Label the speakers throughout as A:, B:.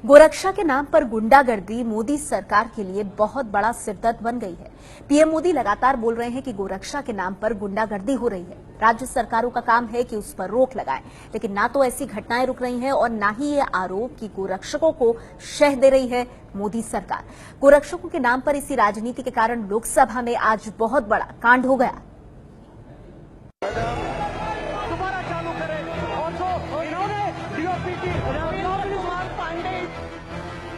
A: गोरक्षा के नाम पर गुंडागर्दी मोदी सरकार के लिए बहुत बड़ा सिरदर्द बन गई है। पीएम मोदी लगातार बोल रहे हैं कि गोरक्षा के नाम पर गुंडागर्दी हो रही है। राज्य सरकारों का काम है कि उस पर रोक लगाएं, लेकिन ना तो ऐसी घटनाएं रुक रही हैं और ना ही ये आरोप कि गोरक्षकों को शह दे रही है मोदी सरकार। गोरक्षकों के नाम पर इसी राजनीति के कारण लोकसभा में आज बहुत बड़ा कांड हो गया।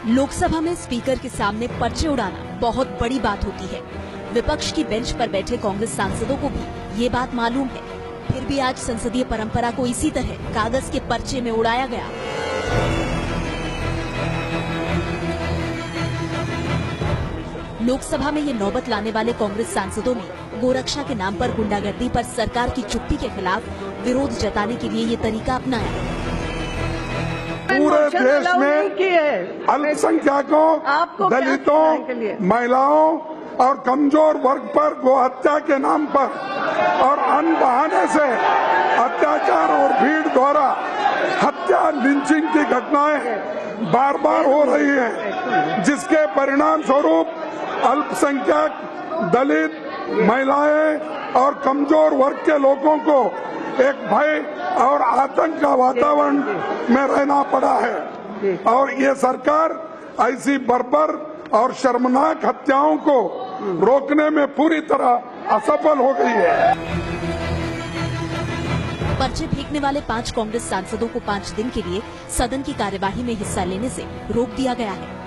A: लोकसभा में स्पीकर के सामने पर्चे उड़ाना बहुत बड़ी बात होती है। विपक्ष की बेंच पर बैठे कांग्रेस सांसदों को भी ये बात मालूम है। फिर भी आज संसदीय परंपरा को इसी तरह कागज के पर्चे में उड़ाया गया। लोकसभा में ये नौबत लाने वाले कांग्रेस सांसदों ने गोरक्षा के नाम पर गुंडागर्दी पर सरकार की चुप्पी के खिलाफ विरोध जताने के लिए ये तरीका अपनाया।
B: पूरे देश में अल्पसंख्यकों, दलितों, महिलाओं और कमजोर वर्ग पर गोहत्या के नाम पर और अन बहाने से अत्याचार और भीड़ द्वारा हत्या, लिंचिंग की घटनाएं बार बार हो रही हैं, जिसके परिणाम स्वरूप अल्पसंख्यक, दलित, महिलाएं और कमजोर वर्ग के लोगों को एक भय और आतंक का वातावरण में रहना पड़ा है और ये सरकार ऐसी बर्बर और शर्मनाक हत्याओं को रोकने में पूरी तरह असफल हो गई है।
A: पर्चे फेंकने वाले 5 कांग्रेस सांसदों को 5 दिन के लिए सदन की कार्यवाही में हिस्सा लेने से रोक दिया गया है।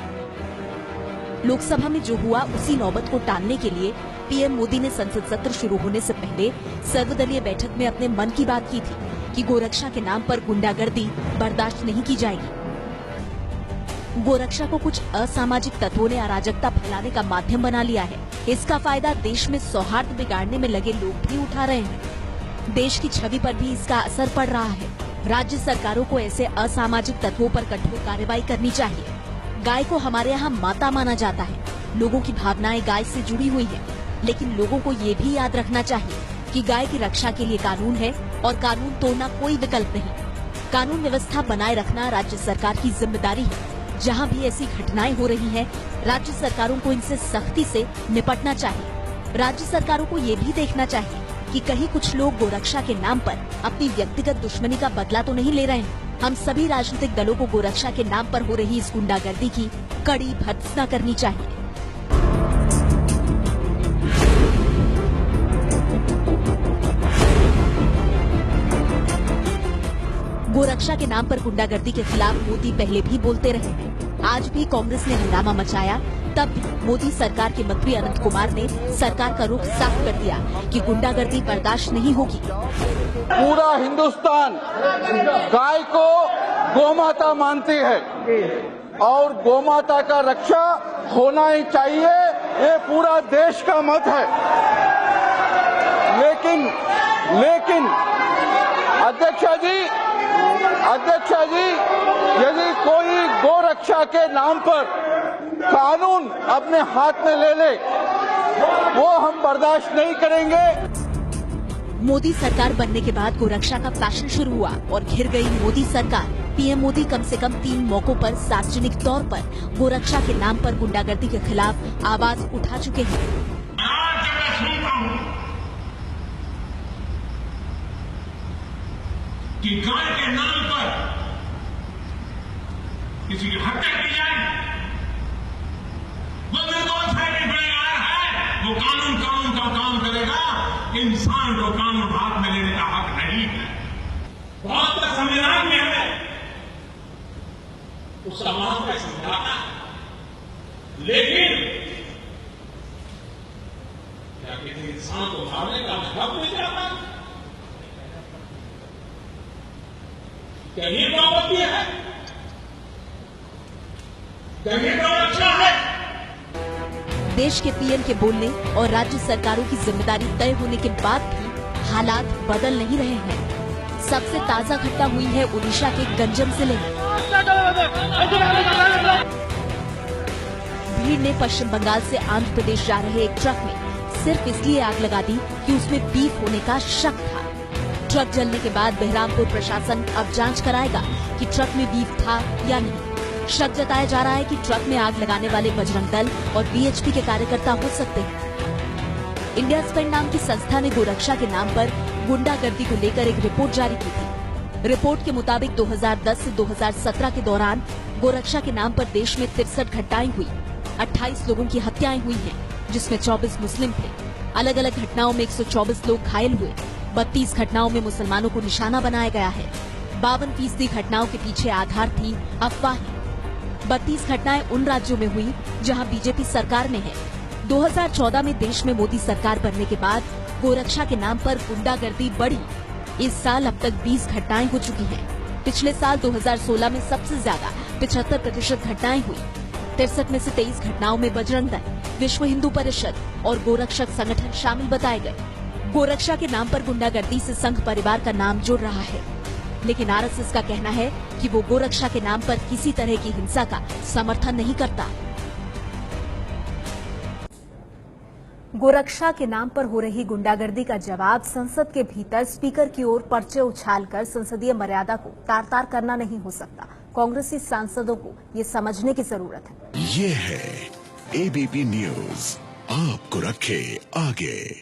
A: लोकसभा में जो हुआ उसी नौबत को टालने के लिए पीएम मोदी ने संसद सत्र शुरू होने से पहले सर्वदलीय बैठक में अपने मन की बात की थी कि गोरक्षा के नाम पर गुंडागर्दी बर्दाश्त नहीं की जाएगी। गोरक्षा को कुछ असामाजिक तत्वों ने अराजकता फैलाने का माध्यम बना लिया है। इसका फायदा देश में सौहार्द बिगाड़ने में लगे लोग भी उठा रहे हैं। देश की छवि पर भी इसका असर पड़ रहा है। राज्य सरकारों को ऐसे असामाजिक तत्वों पर कठोर कार्रवाई करनी चाहिए। गाय को हमारे यहाँ माता माना जाता है। लोगों की भावनाएं गाय से जुड़ी हुई है, लेकिन लोगों को ये भी याद रखना चाहिए कि गाय की रक्षा के लिए कानून है और कानून तोड़ना कोई विकल्प नहीं। कानून व्यवस्था बनाए रखना राज्य सरकार की जिम्मेदारी है। जहाँ भी ऐसी घटनाएं हो रही हैं, राज्य सरकारों को इनसे सख्ती से निपटना चाहिए। राज्य सरकारों को ये भी देखना चाहिए कि कहीं कुछ लोग गोरक्षा के नाम पर अपनी व्यक्तिगत दुश्मनी का बदला तो नहीं ले रहे हैं। हम सभी राजनीतिक दलों को गोरक्षा के नाम पर हो रही इस गुंडागर्दी की कड़ी भर्त्सना करनी चाहिए। गोरक्षा के नाम पर गुंडागर्दी के खिलाफ मोदी पहले भी बोलते रहे हैं। आज भी कांग्रेस ने हंगामा मचाया, तब भी मोदी सरकार के मंत्री अनंत कुमार ने सरकार का रुख साफ कर दिया कि गुंडागर्दी बर्दाश्त नहीं होगी।
C: पूरा हिंदुस्तान गाय को गोमाता मानती है और गोमाता का रक्षा होना ही चाहिए, ये पूरा देश का मत है। लेकिन अध्यक्षा जी, यदि कोई गोरक्षा के नाम पर कानून अपने हाथ में ले ले, वो हम बर्दाश्त नहीं करेंगे।
A: मोदी सरकार बनने के बाद गोरक्षा का फैशन शुरू हुआ और घिर गई मोदी सरकार। पीएम मोदी कम से कम 3 मौकों पर सार्वजनिक तौर पर गोरक्षा के नाम पर गुंडागर्दी के खिलाफ आवाज उठा चुके हैं।
D: कि गाय के नाम पर किसी की हत्या की जाए, वो निर्दोष है कि गुनहगार है, वो कानून का काम करेगा। इंसान को कानून हाथ में लेने का हक नहीं है। बहुत का संविधान में है, उस समाज का समझाता है, लेकिन क्या किसी इंसान को मारने का हक नहीं जाता? क्या ये आपत्ति है? क्या ये गोरक्षा है?
A: देश के पीएम के बोलने और राज्य सरकारों की जिम्मेदारी तय होने के बाद भी हालात बदल नहीं रहे हैं। सबसे ताजा घटना हुई है ओडिशा के गंजम जिले में। भीड़ ने पश्चिम बंगाल से आंध्र प्रदेश जा रहे एक ट्रक में सिर्फ इसलिए आग लगा दी कि उसमें बीफ होने का शक था। ट्रक जलने के बाद बहरामपुर प्रशासन अब जांच कराएगा कि ट्रक में बीफ था या नहीं। शक जताया जा रहा है कि ट्रक में आग लगाने वाले बजरंग दल और बीएचपी के कार्यकर्ता हो सकते हैं। इंडिया स्पेंड नाम की संस्था ने गोरक्षा के नाम पर गुंडागर्दी को लेकर एक रिपोर्ट जारी की थी। रिपोर्ट के मुताबिक 2010 से 2017 के दौरान गोरक्षा के नाम पर देश में 63 घटनाएं हुई। 28 लोगों की हत्याएं हुई हैं, जिसमें 24 मुस्लिम थे। अलग अलग घटनाओं में 124 लोग घायल हुए। 32 घटनाओं में मुसलमानों को निशाना बनाया गया है। 52% घटनाओं के पीछे आधार थी अफवाहें। 32 घटनाएं उन राज्यों में हुई जहां बीजेपी सरकार में है। 2014 में देश में मोदी सरकार बनने के बाद गोरक्षा के नाम पर गुंडागर्दी बढ़ी। इस साल अब तक 20 घटनाएं हो चुकी हैं। पिछले साल 2016 में सबसे ज्यादा 75% घटनाएं हुई। 63 में से 23 घटनाओं में बजरंग दल, विश्व हिंदू परिषद और गोरक्षक संगठन शामिल बताए गए। गोरक्षा के नाम पर गुंडागर्दी से संघ परिवार का नाम जुड़ रहा है, लेकिन आरएसएस का कहना है कि वो गोरक्षा के नाम पर किसी तरह की हिंसा का समर्थन नहीं करता। गोरक्षा के नाम पर हो रही गुंडागर्दी का जवाब संसद के भीतर स्पीकर की ओर पर्चे उछालकर संसदीय मर्यादा को तार-तार करना नहीं हो सकता। कांग्रेसी सांसदों को ये समझने की जरूरत है।
E: ये है एबीपी न्यूज, आपको रखे आगे।